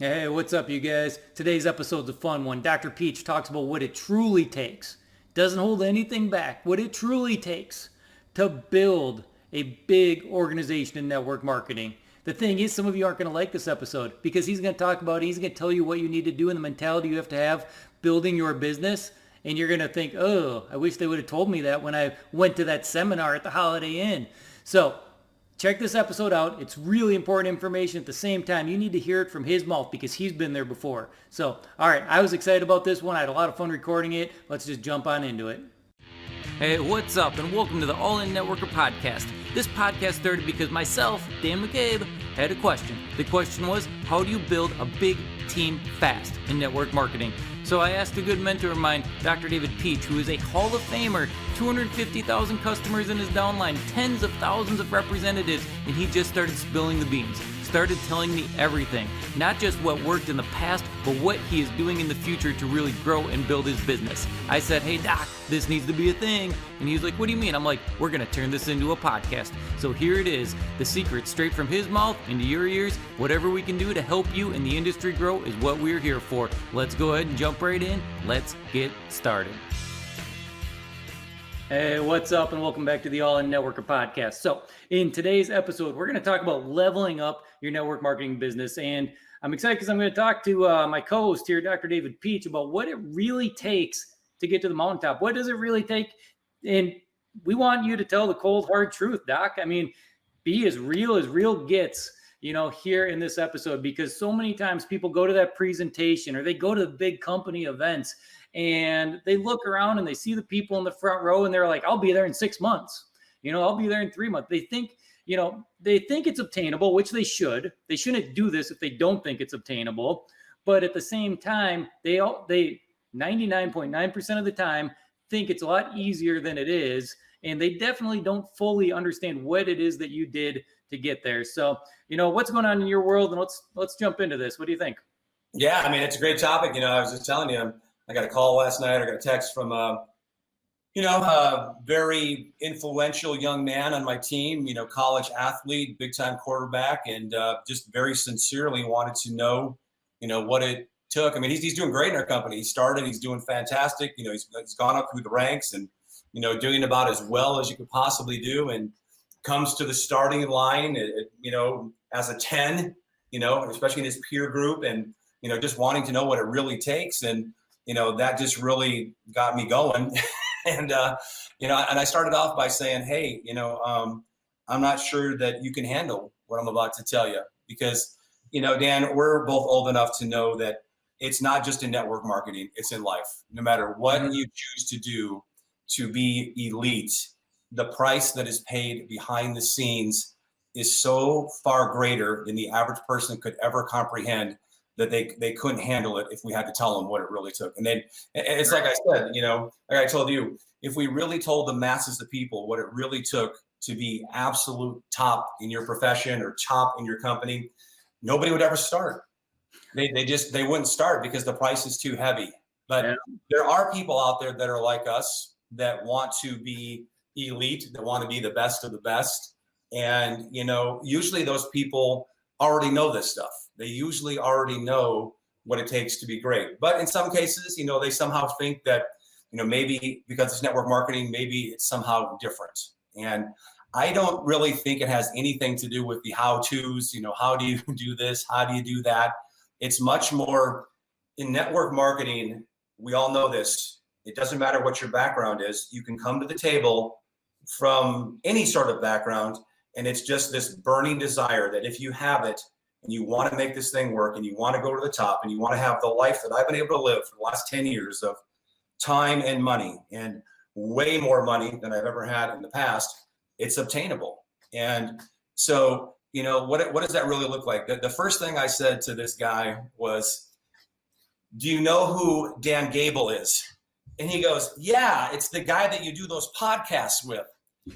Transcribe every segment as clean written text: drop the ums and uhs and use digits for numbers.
Hey, what's up, you guys? Today's episode's a fun one. Dr. Pietsch talks about what it truly takes, doesn't hold anything back, what it truly takes to build a big organization in network marketing. The thing is, some of you aren't going to like this episode because he's going to talk about it. He's going to tell you what you need to do and the mentality you have to have building your business. And you're going to think, oh, I wish they would have told me that when I went to that seminar at the Holiday Inn. So, check this episode out. It's really important information. At the same time, you need to hear it from his mouth because he's been there before. So, all right, I was excited about this one. I had a lot of fun recording it. Let's just jump on into it. Hey, what's up, and welcome to the All In Networker podcast. This podcast started because myself, Dan McCabe, had a question. The question was, how do you build a big team fast in network marketing? So I asked a good mentor of mine, Dr. David Pietsch, who is a Hall of Famer, 250,000 customers in his downline, tens of thousands of representatives, and he just started spilling the beans. Started telling me everything, not just what worked in the past, but what he is doing in the future to really grow and build his business. I said, hey doc, this needs to be a thing. And he's like, what do you mean? I'm like, we're going to turn this into a podcast. So here it is, the secret straight from his mouth into your ears. Whatever we can do to help you and the industry grow is what we're here for. Let's go ahead and jump right in. Let's get started. Hey, what's up, and welcome back to the All In Networker podcast. So in today's episode, we're going to talk about leveling up your network marketing business. And I'm excited because I'm going to talk to my co-host here, Dr. David Pietsch, about what it really takes to get to the mountaintop. What does it really take? And we want you to tell the cold, hard truth, Doc. I mean, be as real gets, here in this episode, because so many times people go to that presentation or they go to the big company events and they look around and they see the people in the front row and they're like, I'll be there in 6 months. I'll be there in 3 months. They think it's obtainable, which they should. They shouldn't do this if they don't think it's obtainable. But at the same time, they 99.9% of the time think it's a lot easier than it is. And they definitely don't fully understand what it is that you did to get there. So, what's going on in your world? And let's jump into this. What do you think? Yeah, I mean, it's a great topic. I was just telling you, I got a call last night. I got a text from a very influential young man on my team, college athlete, big time quarterback, and just very sincerely wanted to know, what it took. I mean, he's doing great in our company. He's doing fantastic. He's gone up through the ranks and, doing about as well as you could possibly do. And comes to the starting line, as a 10, especially in his peer group, and, just wanting to know what it really takes. And, that just really got me going. And I started off by saying, hey, I'm not sure that you can handle what I'm about to tell you because, Dan, we're both old enough to know that it's not just in network marketing, it's in life. No matter what you choose to do to be elite, the price that is paid behind the scenes is so far greater than the average person could ever comprehend that they couldn't handle it if we had to tell them what it really took. And then it's like I said, like I told you, if we really told the masses of people what it really took to be absolute top in your profession or top in your company, nobody would ever start. They wouldn't start because the price is too heavy. But there are people out there that are like us that want to be elite, that want to be the best of the best. And, usually those people already know this stuff. They usually already know what it takes to be great. But in some cases, they somehow think that, maybe because it's network marketing, maybe it's somehow different. And I don't really think it has anything to do with the how-tos, how do you do this? How do you do that? It's much more in network marketing. We all know this. It doesn't matter what your background is. You can come to the table from any sort of background, and it's just this burning desire that if you have it and you want to make this thing work and you want to go to the top and you want to have the life that I've been able to live for the last 10 years of time and money, and way more money than I've ever had in the past, it's obtainable. And so, what does that really look like? The first thing I said to this guy was, do you know who Dan Gable is? And he goes, yeah, it's the guy that you do those podcasts with.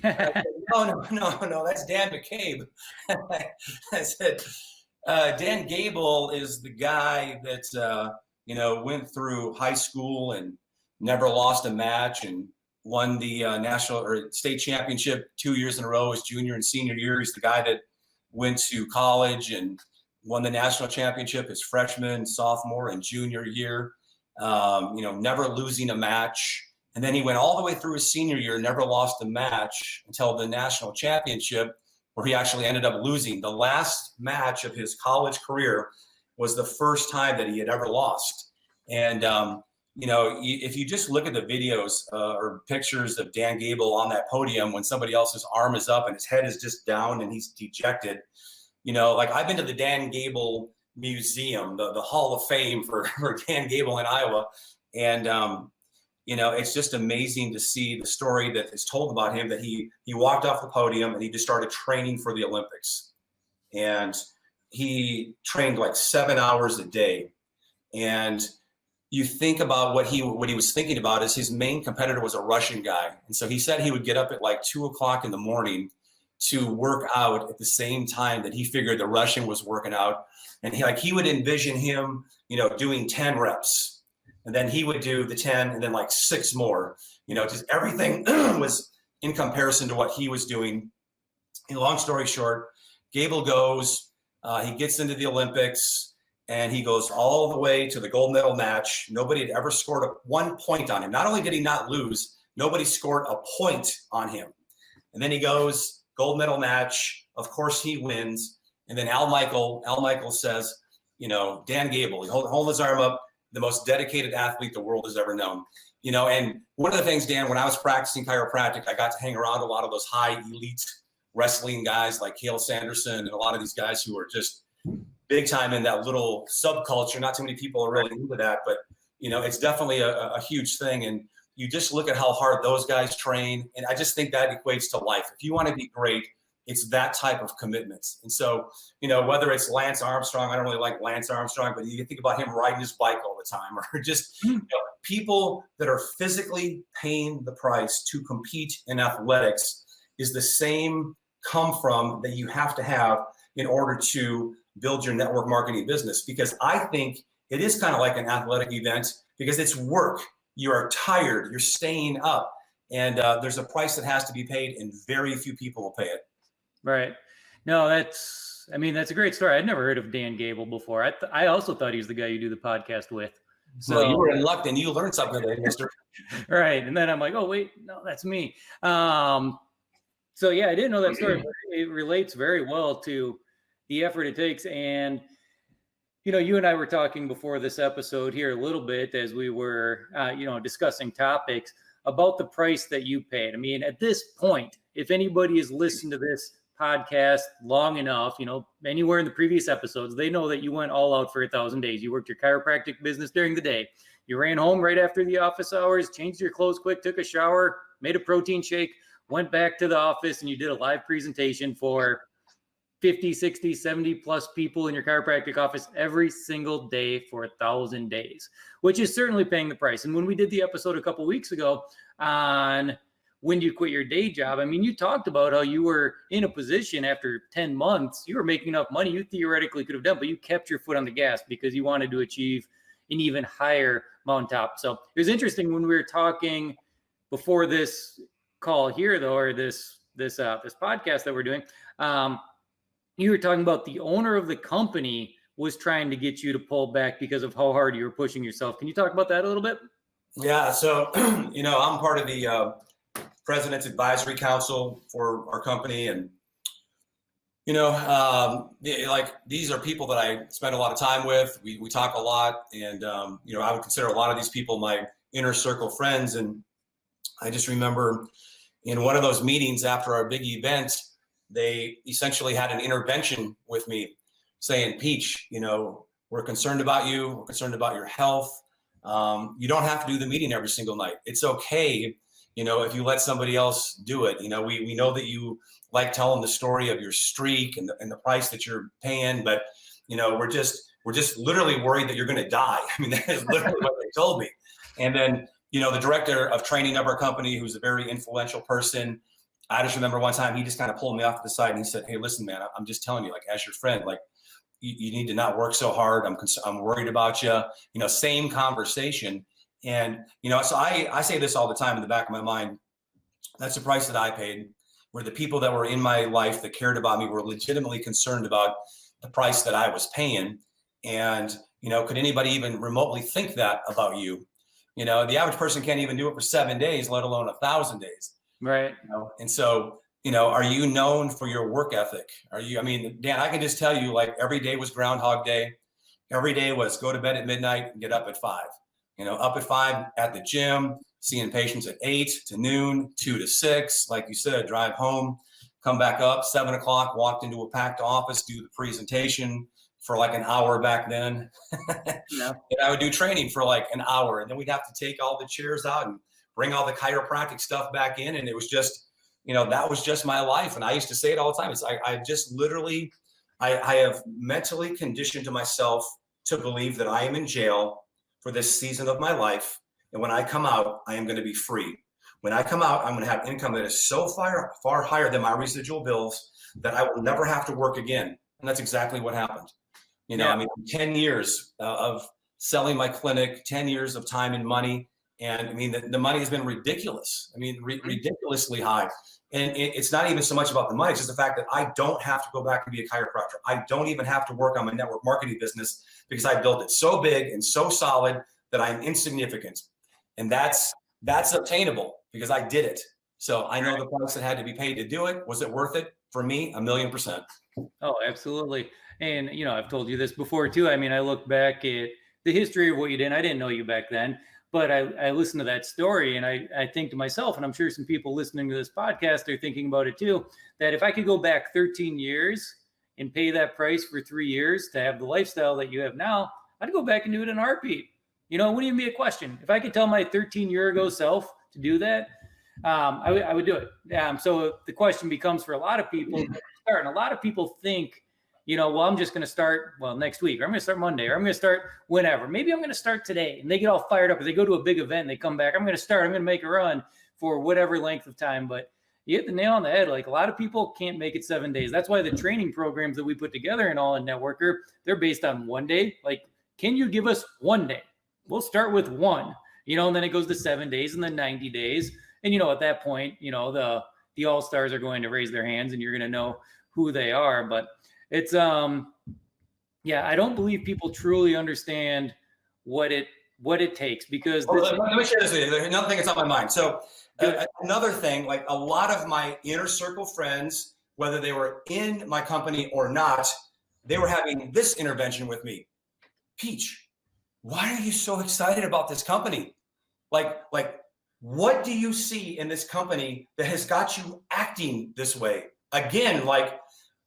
I said, no, that's Dan McCabe. I said, Dan Gable is the guy that, went through high school and never lost a match and won the national or state championship 2 years in a row his junior and senior year. He's the guy that went to college and, won the national championship his freshman, sophomore, and junior year, never losing a match. And then he went all the way through his senior year, never lost a match until the national championship, where he actually ended up losing. The last match of his college career was the first time that he had ever lost. And, if you just look at the videos or pictures of Dan Gable on that podium when somebody else's arm is up and his head is just down and he's dejected, like I've been to the Dan Gable Museum, the Hall of Fame for Dan Gable in Iowa. And, it's just amazing to see the story that is told about him, that he walked off the podium and he just started training for the Olympics. And he trained like 7 hours a day. And you think about what he was thinking about is his main competitor was a Russian guy. And so he said he would get up at like 2 o'clock in the morning to work out at the same time that he figured the Russian was working out. And he would envision him, doing 10 reps, and then he would do the 10 and then like 6 more, just everything was in comparison to what he was doing. And long story short, Gable goes, he gets into the Olympics, and he goes all the way to the gold medal match. Nobody had ever scored 1 point on him. Not only did he not lose, nobody scored a point on him. And then he goes, gold medal match. Of course he wins. And then Al Michael says, Dan Gable, he hold his arm up, the most dedicated athlete the world has ever known. And one of the things, Dan, when I was practicing chiropractic, I got to hang around a lot of those high elite wrestling guys like Cael Sanderson and a lot of these guys who are just big time in that little subculture. Not too many people are really into that, but it's definitely a huge thing. And you just look at how hard those guys train. And I just think that equates to life. If you want to be great, it's that type of commitments. And so, whether it's Lance Armstrong, I don't really like Lance Armstrong, but you think about him riding his bike all the time, or just people that are physically paying the price to compete in athletics is the same come from that you have to have in order to build your network marketing business. Because I think it is kind of like an athletic event, because it's work. You are tired, you're staying up, and there's a price that has to be paid, and very few people will pay it. Right. No, that's a great story. I'd never heard of Dan Gable before. I also thought he was the guy you do the podcast with. So you were in luck, and you learned something today, mister. Right. And then I'm like, oh, wait, no, that's me. So yeah, I didn't know that story, but it relates very well to the effort it takes. And, you and I were talking before this episode here a little bit as we were, discussing topics about the price that you paid. I mean, at this point, if anybody has listened to this podcast long enough, anywhere in the previous episodes, they know that you went all out for 1,000 days. You worked your chiropractic business during the day. You ran home right after the office hours, changed your clothes quick, took a shower, made a protein shake, went back to the office, and you did a live presentation for 50, 60, 70 plus people in your chiropractic office every single day for 1,000 days, which is certainly paying the price. And when we did the episode a couple weeks ago on when you quit your day job, I mean, you talked about how you were in a position after 10 months, you were making enough money you theoretically could have done, but you kept your foot on the gas because you wanted to achieve an even higher mountaintop. So it was interesting when we were talking before this call here, though, or this podcast that we're doing. You were talking about the owner of the company was trying to get you to pull back because of how hard you were pushing yourself. Can you talk about that a little bit? Yeah. So, I'm part of the President's Advisory Council for our company. And, these are people that I spend a lot of time with. We talk a lot. And, I would consider a lot of these people my inner circle friends. And I just remember in one of those meetings after our big event, they essentially had an intervention with me saying, Pietsch, we're concerned about you. We're concerned about your health. You don't have to do the meeting every single night. It's okay, if you let somebody else do it. We know that you like telling the story of your streak and the price that you're paying, but, we're just literally worried that you're going to die. I mean, that is literally what they told me. And then, the director of training of our company, who's a very influential person, I just remember one time he just kind of pulled me off to the side and he said, hey, listen, man, I'm just telling you, like, as your friend, like, you need to not work so hard. I'm worried about you, same conversation. And, so I say this all the time in the back of my mind. That's the price that I paid, where the people that were in my life that cared about me were legitimately concerned about, the price that I was paying. And, could anybody even remotely think that about you? The average person can't even do it for 7 days, let alone 1,000 days. Right. And so, are you known for your work ethic? Dan, I can just tell you, like, every day was Groundhog Day. Every day was go to bed at midnight and get up at 5. Up at 5 at the gym, seeing patients at 8 to noon, 2 to 6. Like you said, drive home, come back up, 7 o'clock, walked into a packed office, do the presentation for like an hour back then. Yeah. And I would do training for like an hour. And then we'd have to take all the chairs out and bring all the chiropractic stuff back in. And it was just, that was just my life. And I used to say it all the time. It's I just literally, I have mentally conditioned to myself to believe that I am in jail for this season of my life. And when I come out, I am going to be free. When I come out, I'm going to have income that is so far higher than my residual bills that I will never have to work again. And that's exactly what happened. 10 years of selling my clinic, 10 years of time and money. And the money has been ridiculous. Ridiculously high. And it's not even so much about the money. It's just the fact that I don't have to go back and be a chiropractor. I don't even have to work on my network marketing business because I built it so big and so solid that I'm insignificant. And that's obtainable because I did it. So I know the price that had to be paid to do it. Was it worth it? For me, 1,000,000%. Oh, absolutely. And, I've told you this before too. I look back at the history of what you did. I didn't know you back then, but I listened to that story and I think to myself, and I'm sure some people listening to this podcast are thinking about it too, that if I could go back 13 years and pay that price for 3 years to have the lifestyle that you have now, I'd go back and do it in a heartbeat. It wouldn't even be a question. If I could tell my 13-year-ago self to do that, I would do it. So the question becomes for a lot of people, and a lot of people think, I'm just going to start, next week, or I'm going to start Monday, or I'm going to start whenever. Maybe I'm going to start today. And they get all fired up because they go to a big event and they come back. I'm going to make a run for whatever length of time. But you hit the nail on the head. Like, a lot of people can't make it 7 days. That's why the training programs that we put together in All In Networker, they're based on 1 day. Like, can you give us 1 day? We'll start with 1, and then it goes to 7 days and then 90 days. And, at that point, the all-stars are going to raise their hands and you're going to know who they are. But it's, I don't believe people truly understand what it takes because let me share this with you. There's another thing that's on my mind. So another thing, like a lot of my inner circle friends, whether they were in my company or not, they were having this intervention with me. Pietsch, why are you so excited about this company? Like, what do you see in this company that has got you acting this way? Again, like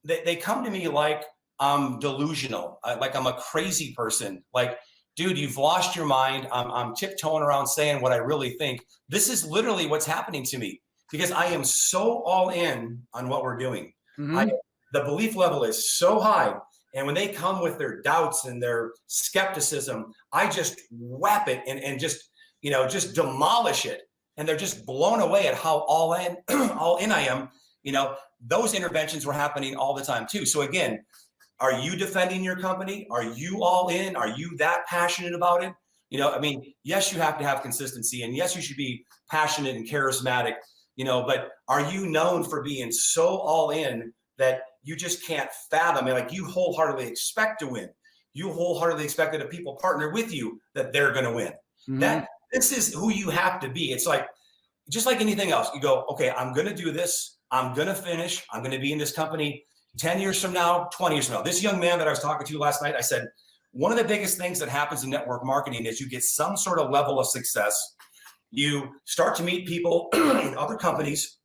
they come to me like I'm delusional, like I'm a crazy person. Like, dude, you've lost your mind. I'm tiptoeing around saying what I really think. This is literally what's happening to me because I am so all in on what we're doing. Mm-hmm. The belief level is so high. And when they come with their doubts and their skepticism, I just whap it and just demolish it. And they're just blown away at how all in I am. Those interventions were happening all the time too. So again, are you defending your company? Are you all in? Are you that passionate about it? Yes, you have to have consistency and yes, you should be passionate and charismatic, but are you known for being so all in that you just can't fathom it? Like, you wholeheartedly expect to win. You wholeheartedly expect that if people partner with you, that they're going to win. Mm-hmm. This is who you have to be. It's like, just like anything else, you go, okay, I'm going to do this. I'm going to finish. I'm going to be in this company 10 years from now, 20 years from now. This young man that I was talking to last night, I said, one of the biggest things that happens in network marketing is you get some sort of level of success. You start to meet people in other companies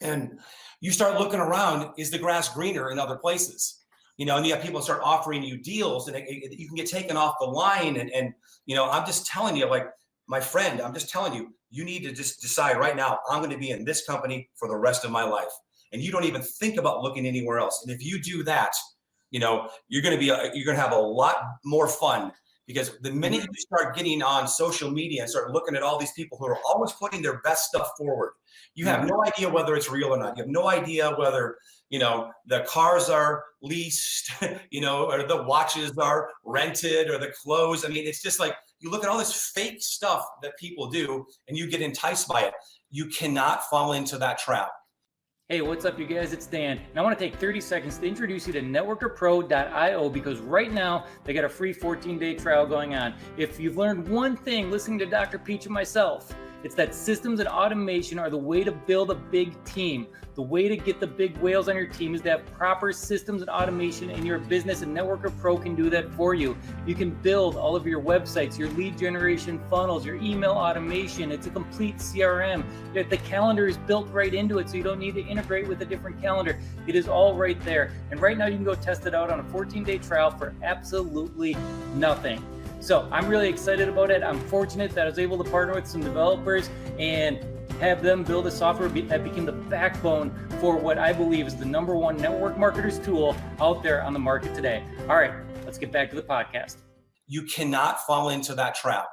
and you start looking around, is the grass greener in other places? And you have people start offering you deals and you can get taken off the line. And I'm just telling you, like, my friend, I'm just telling you, you need to just decide right now, I'm going to be in this company for the rest of my life. And you don't even think about looking anywhere else. And if you do that, you're going to have a lot more fun, because the minute you start getting on social media and start looking at all these people who are always putting their best stuff forward, you have no idea whether it's real or not. You have no idea whether, the cars are leased, or the watches are rented or the clothes. It's just like, you look at all this fake stuff that people do and you get enticed by it. You cannot fall into that trap. Hey, what's up, you guys? It's Dan, and I want to take 30 seconds to introduce you to networkerpro.io because right now they got a free 14-day trial going on. If you've learned one thing listening to Dr. Pietsch and myself, it's that systems and automation are the way to build a big team. The way to get the big whales on your team is to have proper systems and automation in your business, and Networker Pro can do that for you. You can build all of your websites, your lead generation funnels, your email automation. It's a complete CRM. The calendar is built right into it, so you don't need to integrate with a different calendar. It is all right there. And right now you can go test it out on a 14-day trial for absolutely nothing. So I'm really excited about it. I'm fortunate that I was able to partner with some developers and have them build a software that became the backbone for what I believe is the #1 network marketers tool out there on the market today. All right, let's get back to the podcast. You cannot fall into that trap.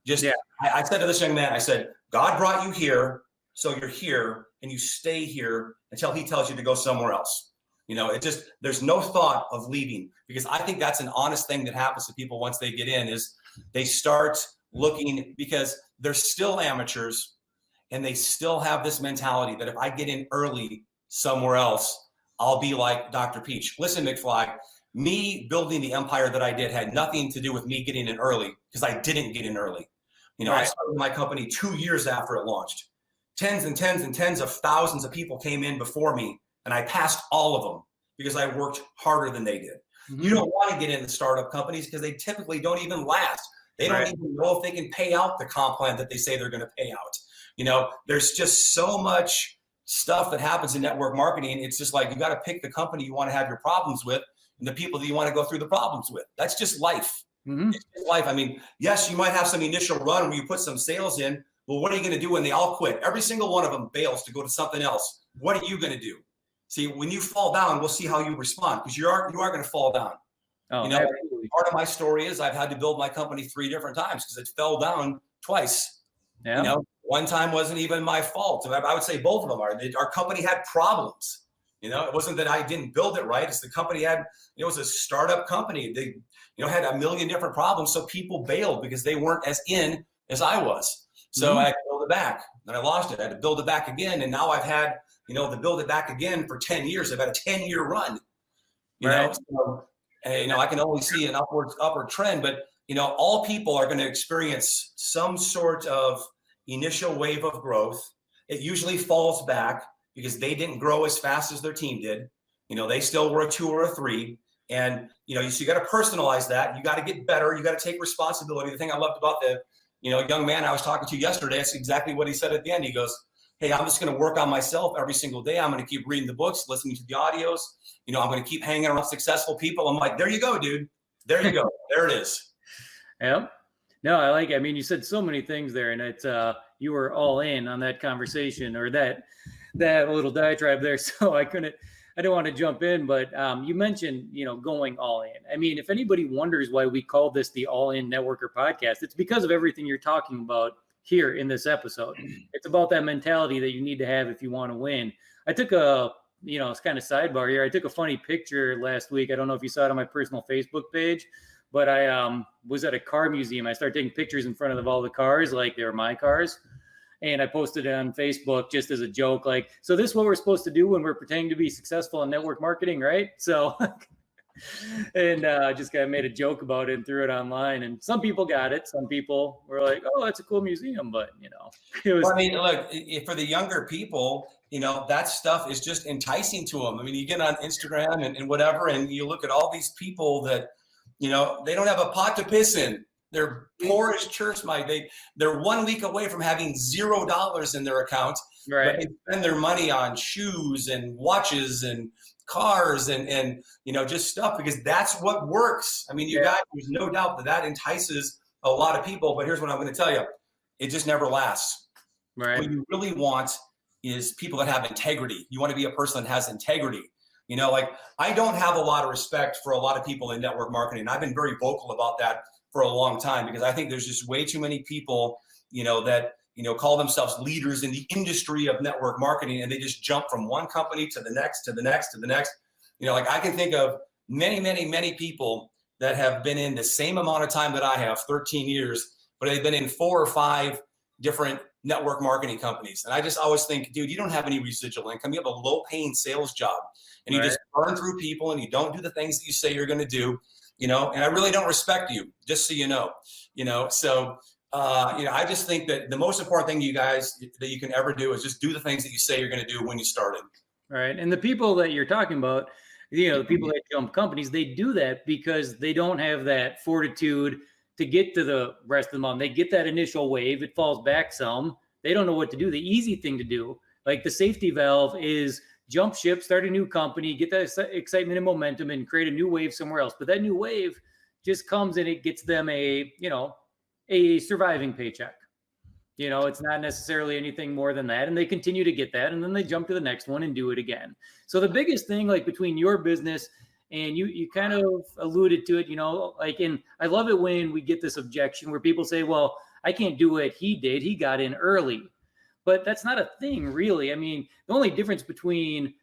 I said to this young man, I said, God brought you here, so you're here, and you stay here until he tells you to go somewhere else. There's no thought of leaving, because I think that's an honest thing that happens to people once they get in, is they start looking, because they're still amateurs and they still have this mentality that if I get in early somewhere else, I'll be like Dr. Pietsch. Listen, McFly, me building the empire that I did had nothing to do with me getting in early, because I didn't get in early. I started my company 2 years after it launched. Tens and tens and tens of thousands of people came in before me, and I passed all of them because I worked harder than they did. Mm-hmm. You don't want to get into startup companies because they typically don't even last. They don't even know if they can pay out the comp plan that they say they're going to pay out. There's just so much stuff that happens in network marketing. It's just like, you got to pick the company you want to have your problems with and the people that you want to go through the problems with. That's just life. Mm-hmm. It's just life. I mean, yes, you might have some initial run where you put some sales in. Well, what are you going to do when they all quit? Every single one of them bails to go to something else. What are you going to do? See, when you fall down, we'll see how you respond, because you are going to fall down. Oh, absolutely. Part of my story is I've had to build my company 3 different times because it fell down twice. Yeah. One time wasn't even my fault. I would say both of them are. Our company had problems. It wasn't that I didn't build it right. It's the company it was a startup company. They, had a million different problems. So people bailed because they weren't as in as I was. So I had to build it back. Then I lost it. I had to build it back again. And now I've had, to build it back again for 10 years. I've had a 10-year run. So, I can only see an upward trend, but all people are going to experience some sort of initial wave of growth. It usually falls back because they didn't grow as fast as their team did. They still were a 2 or a 3. And, so you got to personalize that. You got to get better. You got to take responsibility. The thing I loved about the, young man I was talking to yesterday, that's exactly what he said at the end. He goes, hey, I'm just going to work on myself every single day. I'm going to keep reading the books, listening to the audios. I'm going to keep hanging around successful people. I'm like, there you go, dude. There you go. There it is. Yeah. No, I like it. I mean, you said so many things there, and it's you were all in on that conversation or that little diatribe there. So I didn't want to jump in, but you mentioned, going all in. I mean, if anybody wonders why we call this the All In Networker podcast, it's because of everything you're talking about here in this episode. It's about that mentality that you need to have if you want to win. I took it's kind of sidebar here. I took a funny picture last week. I don't know if you saw it on my personal Facebook page, but I was at a car museum. I started taking pictures in front of all the cars like they were my cars. And I posted it on Facebook just as a joke, like, so this is what we're supposed to do when we're pretending to be successful in network marketing, right? So, and just kind of made a joke about it and threw it online. And some people got it. Some people were like, oh, that's a cool museum. But, it was. Well, I mean, look, for the younger people, that stuff is just enticing to them. I mean, you get on Instagram and whatever, and you look at all these people that, they don't have a pot to piss in. They're poor as church mice. They're 1 week away from having $0 in their account. Right. But they spend their money on shoes and watches and cars and just stuff because that's what works. I mean, there's no doubt that entices a lot of people. But here's what I'm going to tell you: it just never lasts. Right. What you really want is people that have integrity. You want to be a person that has integrity. I don't have a lot of respect for a lot of people in network marketing. I've been very vocal about that for a long time because I think there's just way too many people, that, call themselves leaders in the industry of network marketing, and they just jump from one company to the next, to the next, to the next. I can think of many, many, many people that have been in the same amount of time that I have, 13 years, but they've been in 4 or 5 different network marketing companies. And I just always think, dude, you don't have any residual income. You have a low paying sales job and you just burn through people and you don't do the things that you say you're going to do, and I really don't respect you, just so you know, so, I just think that the most important thing you guys that you can ever do is just do the things that you say you're going to do when you started. Right. And the people that you're talking about, the people that jump companies, they do that because they don't have that fortitude to get to the rest of the month. They get that initial wave, it falls back some. They don't know what to do. The easy thing to do, like the safety valve, is jump ship, start a new company, get that excitement and momentum and create a new wave somewhere else. But that new wave just comes and it gets them a surviving paycheck. It's not necessarily anything more than that. And they continue to get that. And then they jump to the next one and do it again. So the biggest thing, like between your business and you kind of alluded to it, and I love it when we get this objection where people say, well, I can't do what he did. He got in early. But that's not a thing, really. I mean, the only difference between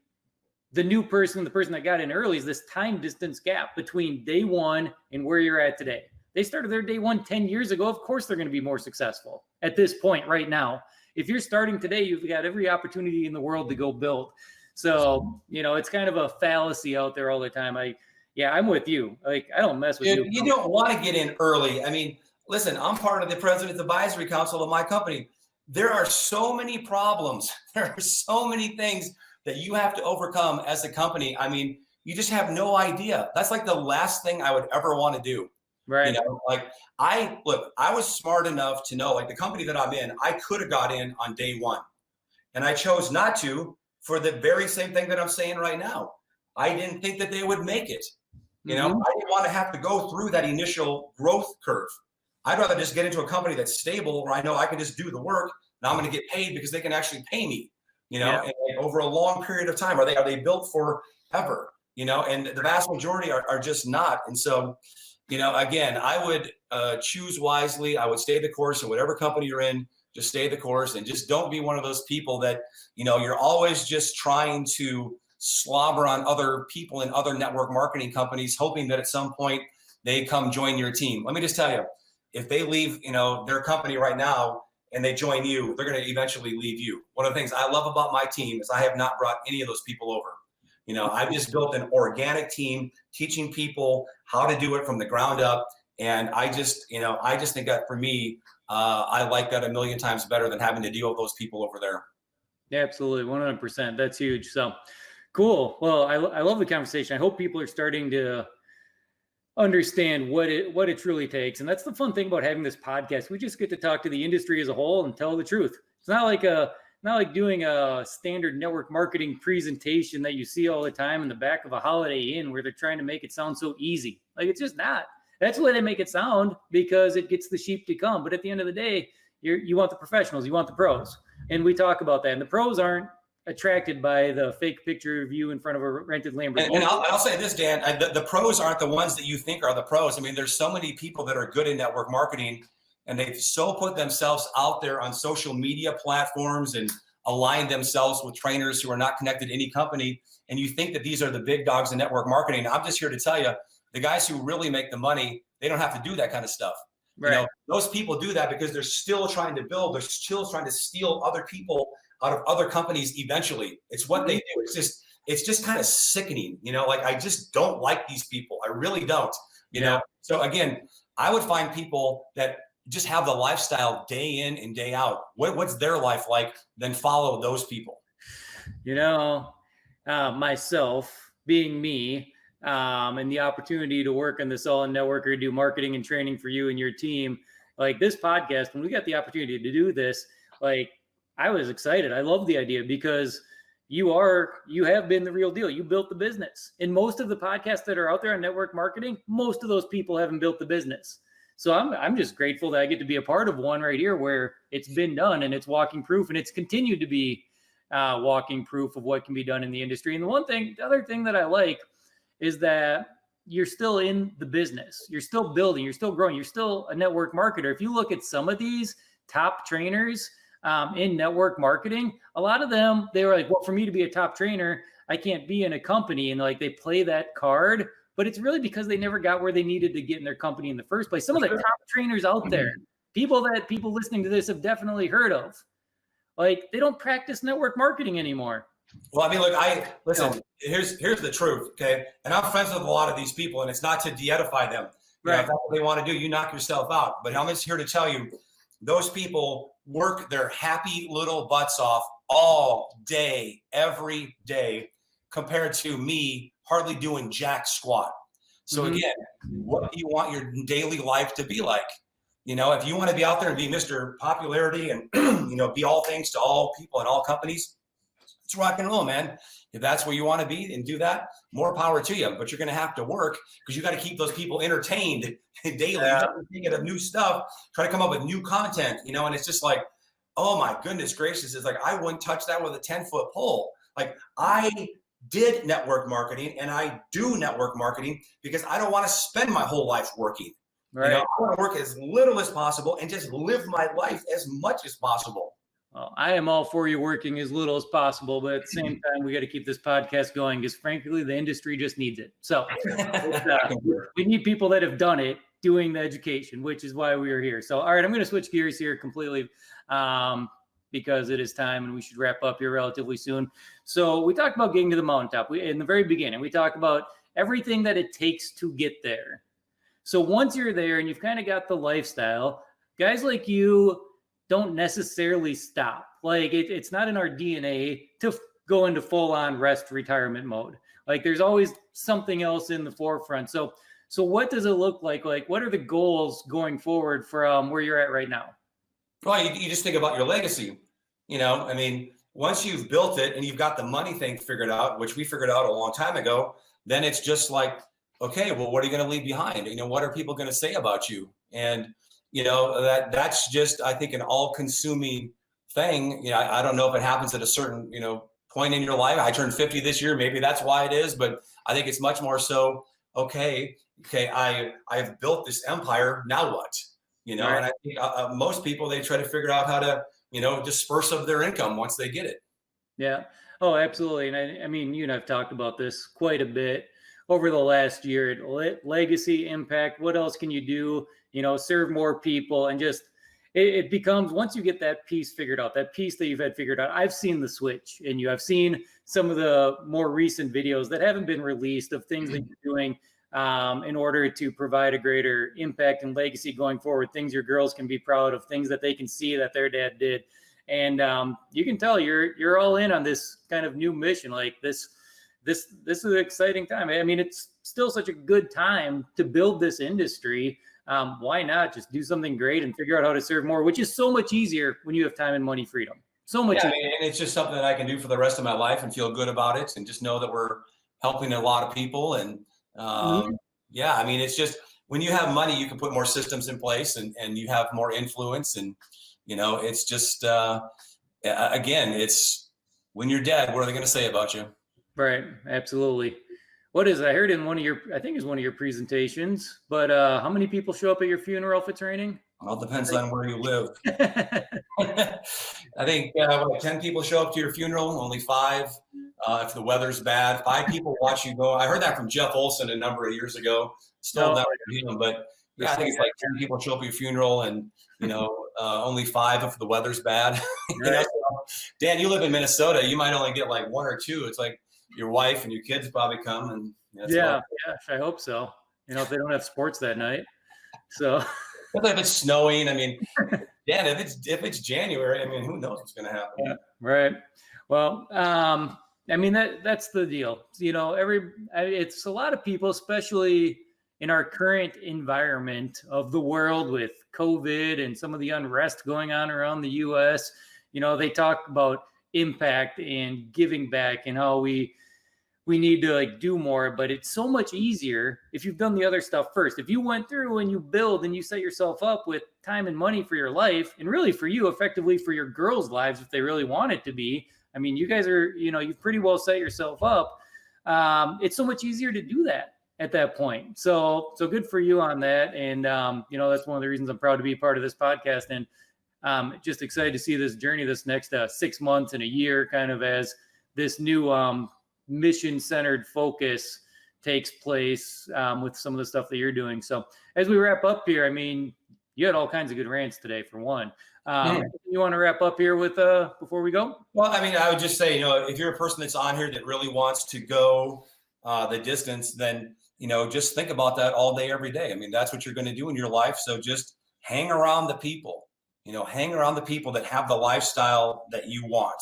the new person and the person that got in early is this time distance gap between day one and where you're at today. They started their day one 10 years ago. Of course, they're going to be more successful at this point right now. If you're starting today, you've got every opportunity in the world to go build. So, it's kind of a fallacy out there all the time. I'm with you. Like, I don't mess with you. You don't want to get in early. I mean, listen, I'm part of the President's Advisory Council of my company. There are so many problems. There are so many things that you have to overcome as a company. I mean, you just have no idea. That's like the last thing I would ever want to do. Right. I was smart enough to know, like the company that I'm in, I could have got in on day one and I chose not to for the very same thing that I'm saying right now. I didn't think that they would make it. I didn't want to have to go through that initial growth curve. I'd rather just get into a company that's stable where I know I can just do the work and I'm going to get paid because they can actually pay me, and over a long period of time. Are they built forever, and the vast majority are just not. And so, again, I would choose wisely. I would stay the course in whatever company you're in, just stay the course and just don't be one of those people that, you're always just trying to slobber on other people in other network marketing companies, hoping that at some point they come join your team. Let me just tell you, if they leave, their company right now and they join you, they're going to eventually leave you. One of the things I love about my team is I have not brought any of those people over. I've just built an organic team, teaching people how to do it from the ground up. And I just think that for me, I like that a million times better than having to deal with those people over there. Yeah, absolutely. 100%. That's huge. So cool. Well, I love the conversation. I hope people are starting to understand what it truly takes. And that's the fun thing about having this podcast. We just get to talk to the industry as a whole and tell the truth. It's not like doing a standard network marketing presentation that you see all the time in the back of a Holiday Inn where they're trying to make it sound so easy. Like, it's just not. That's the way they make it sound because it gets the sheep to come. But at the end of the day, you want the professionals, you want the pros. And we talk about that. And the pros aren't attracted by the fake picture of you in front of a rented Lamborghini. And I'll say this, Dan, the pros aren't the ones that you think are the pros. I mean, there's so many people that are good in network marketing and they've so put themselves out there on social media platforms and aligned themselves with trainers who are not connected to any company. And you think that these are the big dogs in network marketing. I'm just here to tell you, the guys who really make the money, they don't have to do that kind of stuff. Right. Those people do that because they're still trying to build. They're still trying to steal other people out of other companies eventually. It's what they do. It's just kind of sickening. I just don't like these people. I really don't. So again, I would find people that just have the lifestyle day in and day out. What's their life like? Then follow those people. Myself being me, and the opportunity to work in the Solid Networker, do marketing and training for you and your team. Like this podcast, when we got the opportunity to do this, I was excited. I love the idea because you have been the real deal. You built the business. And most of the podcasts that are out there on network marketing, most of those people haven't built the business. So I'm just grateful that I get to be a part of one right here where it's been done and it's walking proof and it's continued to be walking proof of what can be done in the industry. And the other thing that I like is that you're still in the business. You're still building. You're still growing. You're still a network marketer. If you look at some of these top trainers in network marketing, a lot of them, they were like, well, for me to be a top trainer, I can't be in a company. And they play that card, but it's really because they never got where they needed to get in their company in the first place. Some of the top trainers out there, people listening to this have definitely heard of, Like they don't practice network marketing anymore. Well, I mean, look, listen, here's the truth, okay? And I'm friends with a lot of these people, and it's not to de-edify them. You know, if that's what they want to do, you knock yourself out. But I'm just here to tell you, those people work their happy little butts off all day, every day, compared to me hardly doing jack squat. So again, what do you want your daily life to be like? You know, if you want to be out there and be Mr. Popularity and, you know, be all things to all people and all companies, it's rock and roll, man. If that's where you want to be and do that, more power to you. But you're going to have to work because you got to keep those people entertained daily. Yeah. You got to think of new stuff, try to come up with new content, you know, and it's just like, oh my goodness gracious. It's like, I wouldn't touch that with a 10-foot pole. Like I did network marketing and I do network marketing because I don't want to spend my whole life working. Right. You know, I want to work as little as possible and just live my life as much as possible. Well, I am all for you working as little as possible, but at the same time, we got to keep this podcast going because frankly, the industry just needs it. So we need people that have done it doing the education, which is why we are here. So, all right, I'm going to switch gears here completely because it is time and we should wrap up here relatively soon. So we talked about getting to the mountaintop. In the very beginning, we talked about everything that it takes to get there. So once you're there and you've kind of got the lifestyle, guys like you don't necessarily stop. Like it's not in our DNA to go into full-on rest retirement mode. Like there's always something else in the forefront. So what does it look like? Like what are the goals going forward from where you're at right now? Well, you just think about your legacy. You know, I mean, once you've built it and you've got the money thing figured out, which we figured out a long time ago, then it's just like, okay, well, what are you going to leave behind? You know, what are people going to say about you? And you know, that's just, I think, an all-consuming thing. You know, I don't know if it happens at a certain, you know, point in your life. I turned 50 this year. Maybe that's why it is. But I think it's much more so, okay, I have built this empire. Now what? You know, right. And I think most people, they try to figure out how to, you know, disperse of their income once they get it. Yeah. Oh, absolutely. And I mean, you and I've talked about this quite a bit over the last year. Legacy, impact, what else can you do? You know, serve more people and just, it becomes, once you get that piece figured out, that piece that you've had figured out, I've seen the switch in you. I've seen some of the more recent videos that haven't been released of things that you're doing in order to provide a greater impact and legacy going forward, things your girls can be proud of, things that they can see that their dad did. And you can tell you're all in on this kind of new mission. Like this is an exciting time. I mean, it's still such a good time to build this industry. Why not just do something great and figure out how to serve more, which is so much easier when you have time and money freedom. So much. Yeah, I mean, and it's just something that I can do for the rest of my life and feel good about it and just know that we're helping a lot of people. And yeah, I mean, it's just when you have money, you can put more systems in place and you have more influence. And, you know, it's just, again, it's when you're dead, what are they going to say about you? Right. Absolutely. What is, I heard in one of your, I think it's one of your presentations, but how many people show up at your funeral if it's raining? Well, it depends on where you live. I think 10 people show up to your funeral, only 5. If the weather's bad, 5 people watch you go. I heard that from Jeff Olson a number of years ago. Still never heard him, but yeah, I think it's like 10 people show up at your funeral and, you know, only 5 if the weather's bad. You know, so, Dan, you live in Minnesota. You might only get like 1 or 2. It's like, your wife and your kids probably come and yeah, I hope so. You know, if they don't have sports that night. So if it's snowing, I mean, Dan, if it's January, I mean, who knows what's going to happen? Yeah, right. Well, I mean that's the deal. You know, it's a lot of people, especially in our current environment of the world with COVID and some of the unrest going on around the U.S. You know, they talk about impact and giving back and how we need to like do more, but it's so much easier if you've done the other stuff first. If you went through and you build and you set yourself up with time and money for your life and really for you effectively for your girls' lives, if they really want it to be, I mean, you guys are, you know, you've pretty well set yourself up. It's so much easier to do that at that point. So good for you on that. And, you know, that's one of the reasons I'm proud to be part of this podcast and just excited to see this journey, this next 6 months and a year kind of as this new, mission-centered focus takes place with some of the stuff that you're doing. So as we wrap up here, I mean, You had all kinds of good rants today, for one. You want to wrap up here with before we go? Well, I mean, I would just say, if you're a person that's on here that really wants to go the distance, then, just think about that all day, every day. I mean, that's what you're going to do in your life. So just hang around the people, hang around the people that have the lifestyle that you want.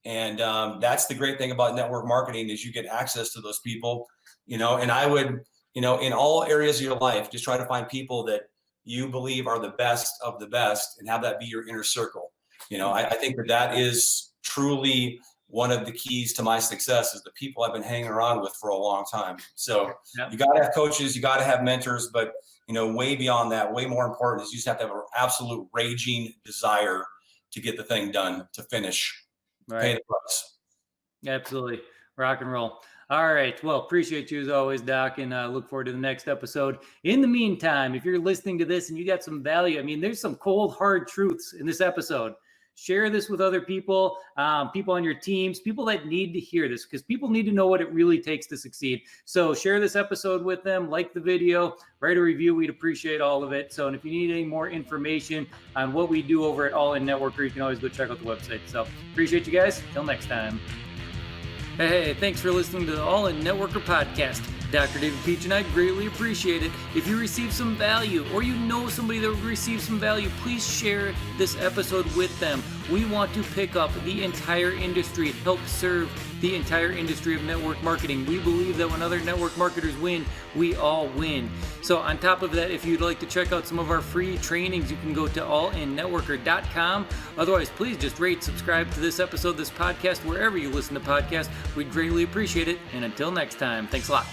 And that's the great thing about network marketing is you get access to those people, and I would, in all areas of your life, just try to find people that you believe are the best of the best and have that be your inner circle. I think that is truly one of the keys to my success is the people I've been hanging around with for a long time. So you got to have coaches, you got to have mentors, but way beyond that, way more important is you just have to have an absolute raging desire to get the thing done, to finish, pay the price. Absolutely. Rock and roll. All right. Well, appreciate you as always, Doc, and look forward to the next episode. In the meantime, if you're listening to this and you got some value, I mean, there's some cold, hard truths in this episode. Share this with other people, people on your teams, people that need to hear this, because people need to know what it really takes to succeed. So share this episode with them, like the video, write a review. We'd appreciate all of it. So, and if you need any more information on what we do over at All In Networker, you can always go check out the website. So appreciate you guys. Till next time. Hey, thanks for listening to the All In Networker podcast. Dr. David Pietsch and I greatly appreciate it. If you receive some value or you know somebody that will receive some value, please share this episode with them. We want to pick up the entire industry, help serve the entire industry of network marketing. We believe that when other network marketers win, we all win. So on top of that, if you'd like to check out some of our free trainings, you can go to allinnetworker.com. Otherwise, please just rate, subscribe to this episode, this podcast, wherever you listen to podcasts. We'd greatly appreciate it. And until next time, thanks a lot.